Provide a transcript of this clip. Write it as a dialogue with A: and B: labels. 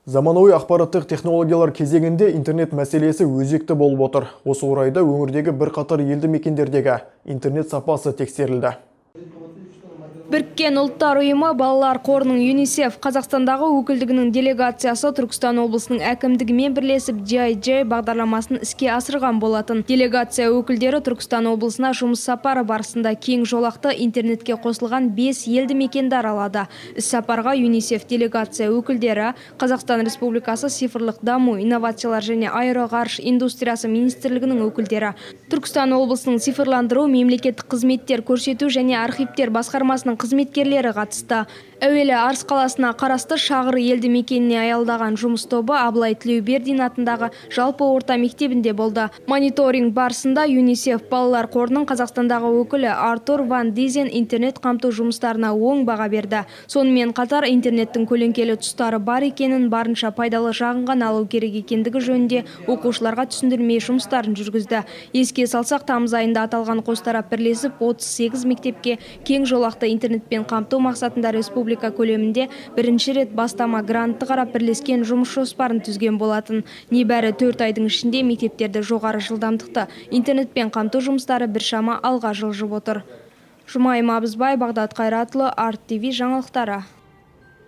A: Заманауи ақпараттық технологиялар кезегінде интернет мәселесі өзекті болып отыр. Осы орайда өңірдегі бірқатар елді мекендердегі интернет сапасы тексерілді.
B: Біріккен ұлттар ұйымы балалар қорының ЮНИСЕФ Қазақстандағы өкілдігінің делегациясы Түркістан облысының әкімдігімен бірлесіп GIJ бағдарламасын іске асырған болатын. Делегация өкілдері Түркістан облысына жұмыс сапары барысында кең жолақты интернетке қосылған 5 елді мекенді аралады. Іс-сапарға ЮНИСЕФ делегация өкілдері Қазақстан Республикасы цифрлық даму, инновациялар және аэроғарыш индустриясы министрлігінің өкілдері, Түркістан облысының цифрландыру, мемлекеттік қызметтер көрсету және архивтер басқармасының қызметкерлері қатысты. Әуелі Арыс қаласына қарасты Шағыр елді мекеніне аялдаған жұмыс тобы Абылай Тілеубердин атындағы жалпы орта мектебінде болды. Мониторинг барысында ЮНИСЕФ балалар қорының Қазақстандағы өкілі Артур Ван Дизен интернет қамту жұмыстарына оң баға берді. Сонымен қатар интернеттің көлеңкелі тұстары бар екенін, барынша пайдалы жағынған алу керек екендігі жөнінде оқушыларға түсіндірме жұмыстарын жүргізді. Еске салсақ, тамыз айында аталған қос тарап бірлесіп 38 мектепке кең жолақты интернетпен қамту мақсатында республика көлемінде бірінші рет бастама грантты қарап бірлескен жұмыс жоспарын түзген болатын. Небәрі 4 айдың ішінде мектептерді жоғары жылдамдықты интернетпен қамту жұмыстары біршама алға жылжып отыр. Жұмайым Абызбай, Бағдат Қайратұлы, Арт ТВ жаңалықтары.